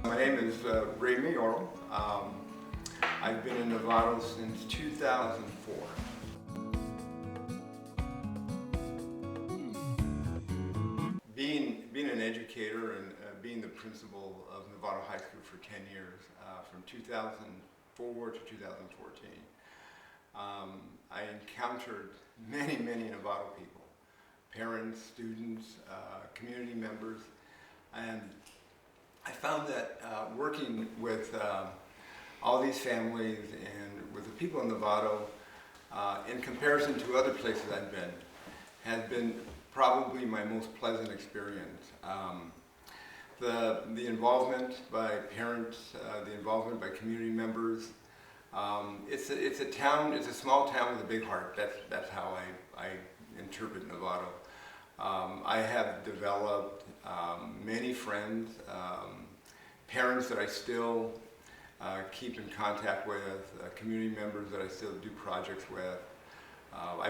My name is Ray Mayoral. I've been in Novato since 2004. Being an educator and being the principal of Novato High School for 10 years, from 2004 to 2014, I encountered many Novato people, parents, students, community members, and I found that working with all these families and with the people in Novato, in comparison to other places I've been, has been probably my most pleasant experience. The involvement by parents, the involvement by community members. It's a small town with a big heart. That's how I interpret Novato. I have developed many friends, parents that I still keep in contact with, community members that I still do projects with. I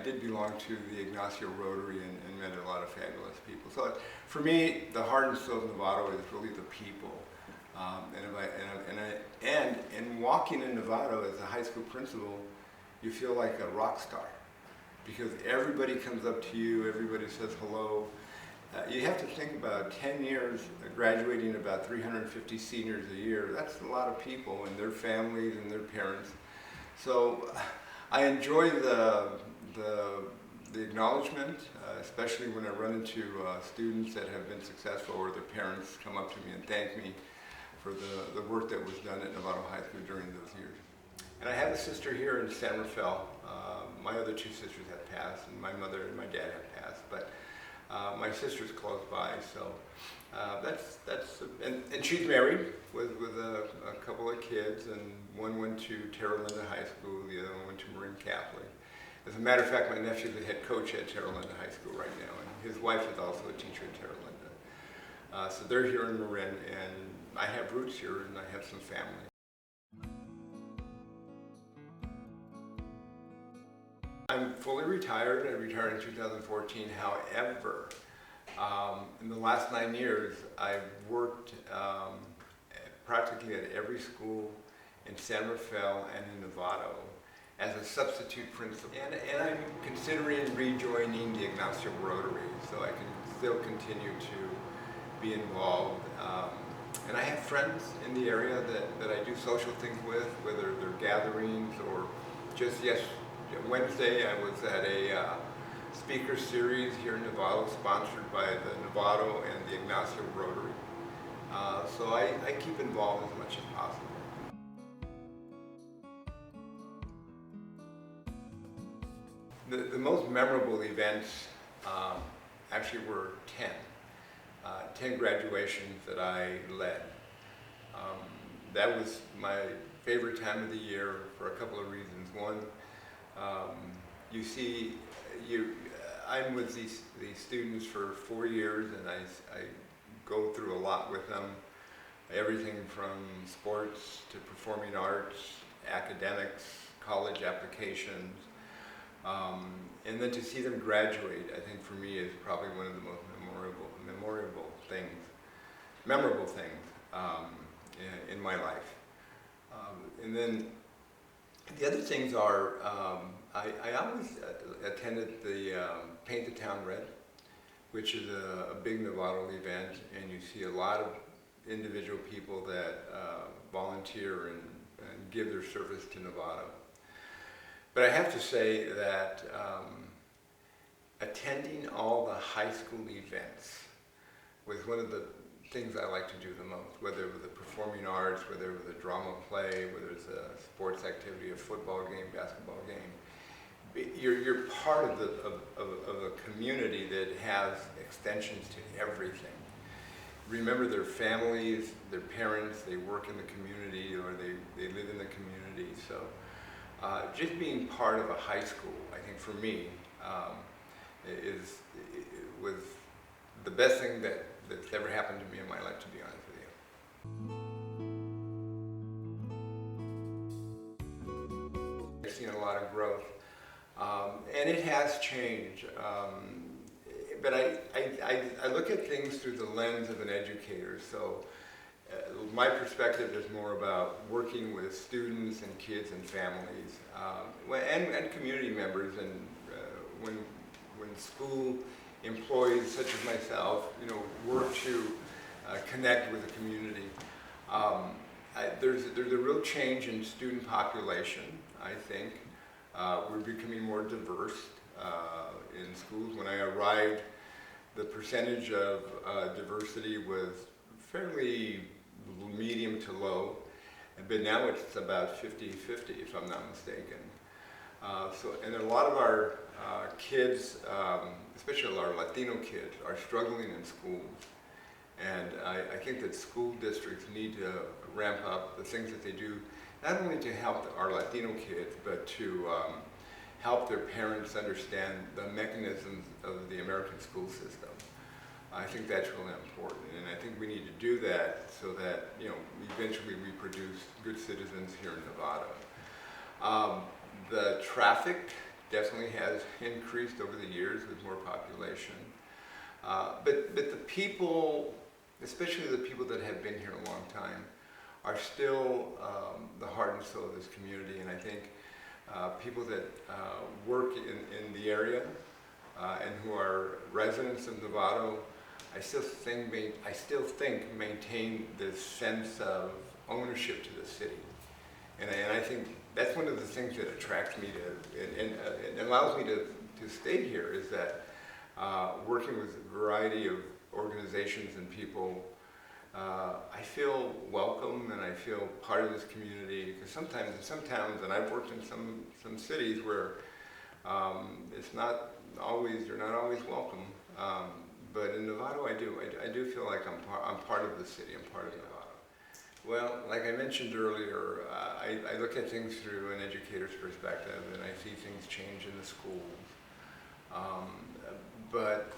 did belong to the Ignacio Rotary and met a lot of fabulous people. So for me, the heart and soul of Novato is really the people. And walking in Novato as a high school principal, you feel like a rock star, because everybody comes up to you, everybody says hello. You have to think about 10 years, graduating about 350 seniors a year. That's a lot of people and their families and their parents. So I enjoy the acknowledgement, especially when I run into students that have been successful or their parents come up to me and thank me for the work that was done at Novato High School during those years. And I have a sister here in San Rafael. My other two sisters have passed, and my mother and my dad have passed, but my sister's close by, so and she's married with a couple of kids, and one went to Terra Linda High School, the other one went to Marin Catholic. As a matter of fact, my nephew's the head coach at Terra Linda High School right now, and his wife is also a teacher at Terra Linda. So they're here in Marin, and I have roots here, and I have some family. I'm fully retired. I retired in 2014. However, in the last 9 years, I've worked practically at every school in San Rafael and in Novato as a substitute principal. And I'm considering rejoining the Ignacio Rotary so I can still continue to be involved. And I have friends in the area that I do social things with, whether they're gatherings or just Wednesday I was at a speaker series here in Novato sponsored by the Novato and the Ignacio Rotary. So I keep involved as much as possible. The most memorable events actually were 10 graduations that I led. That was my favorite time of the year for a couple of reasons. One, I'm with these students for 4 years, and I go through a lot with them. Everything from sports to performing arts, academics, college applications. And then to see them graduate, I think for me is probably one of the most memorable things in my life. And then the other things are, I always attended the Paint the Town Red, which is a big Novato event, and you see a lot of individual people that volunteer and give their service to Novato. But I have to say that attending all the high school events was one of the things I like to do the most, whether it was the performing arts, whether it was a drama play, whether it's a sports activity, a football game, basketball game. You're part of a community that has extensions to everything. Remember their families, their parents, they work in the community or they live in the community. So just being part of a high school, I think for me, was the best thing that's ever happened to me in my life, to be honest with you. I've seen a lot of growth, and it has changed. But I look at things through the lens of an educator. So my perspective is more about working with students and kids and families, and community members, and when school employees such as myself, work to connect with the community. There's a real change in student population, I think. We're becoming more diverse in schools. When I arrived, the percentage of diversity was fairly medium to low, but now it's about 50-50, if I'm not mistaken. And a lot of our kids, especially our Latino kids, are struggling in schools. And I think that school districts need to ramp up the things that they do, not only to help our Latino kids, but to help their parents understand the mechanisms of the American school system. I think that's really important, and I think we need to do that so that eventually we produce good citizens here in Nevada. The traffic definitely has increased over the years with more population, but the people, especially the people that have been here a long time, are still the heart and soul of this community, and I think people that work in the area and who are residents of Novato, I still think maintain this sense of ownership to the city, and I think that's one of the things that attracts me to and allows me to stay here, is that working with a variety of organizations and people, I feel welcome and I feel part of this community, because sometimes in some towns, and I've worked in some cities where you're not always welcome. But in Novato, I do feel like I'm part of the city. I'm part of Novato. Well, like I mentioned earlier, I look at things through an educator's perspective, and I see things change in the schools. But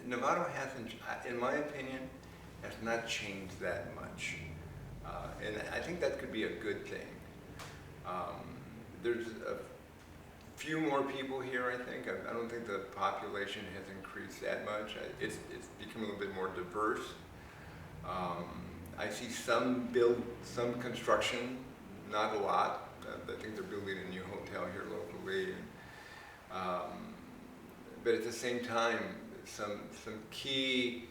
Novato hasn't, in my opinion, has not changed that much. And I think that could be a good thing. There's a few more people here, I think. I don't think the population has increased that much. It's become a little bit more diverse. I see some construction, not a lot. I think they're building a new hotel here locally. But at the same time, some key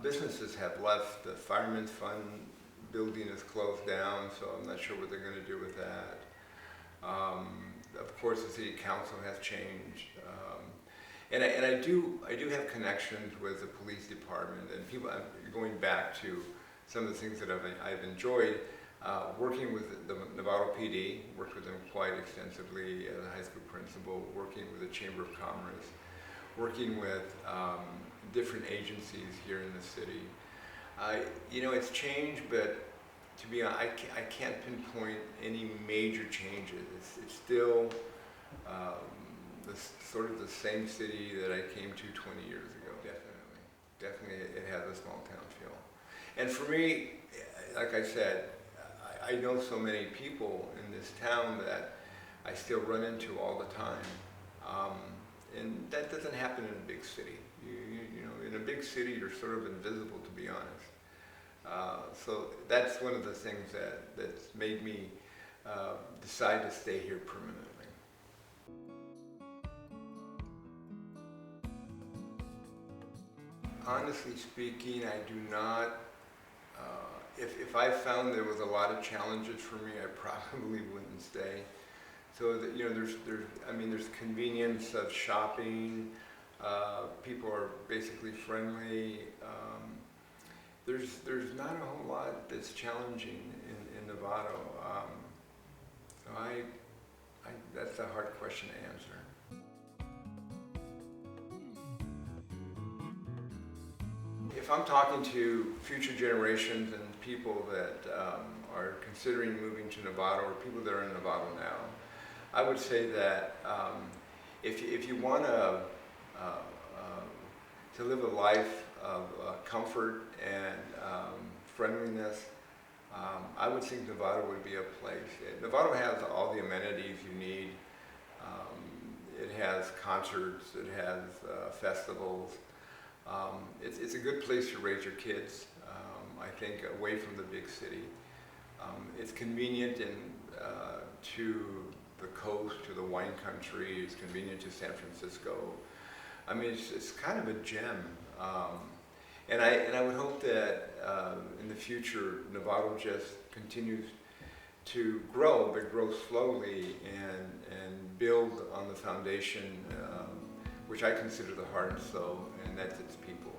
businesses have left. The Fireman's Fund building is closed down, so I'm not sure what they're going to do with that. Of course, the city council has changed, and I do have connections with the police department and people. Going back to some of the things that I've enjoyed, working with the Novato PD, worked with them quite extensively as a high school principal, working with the Chamber of Commerce, working with different agencies here in the city. It's changed, but to be honest, I can't pinpoint any major changes. It's still sort of the same city that I came to 20 years ago. Definitely it has a small town feel. And for me, like I said, I know so many people in this town that I still run into all the time. And that doesn't happen in a big city. In a big city, you're sort of invisible, to be honest. So that's one of the things that's made me decide to stay here permanently. Honestly speaking, I do not. If I found there was a lot of challenges for me, I probably wouldn't stay. So that, there's convenience of shopping. People are basically friendly. There's not a whole lot that's challenging in Novato. So that's a hard question to answer. If I'm talking to future generations and people that are considering moving to Novato, or people that are in Novato now, I would say that if you want to live a life of comfort and friendliness, I would think Novato would be a place. Novato has all the amenities you need. It has concerts, it has festivals. It's a good place to raise your kids, I think, away from the big city. It's convenient to the coast, to the wine country. It's convenient to San Francisco. I mean, it's kind of a gem. And I would hope that in the future, Novato just continues to grow, but grow slowly and build on the foundation, which I consider the heart and soul, and that's its people.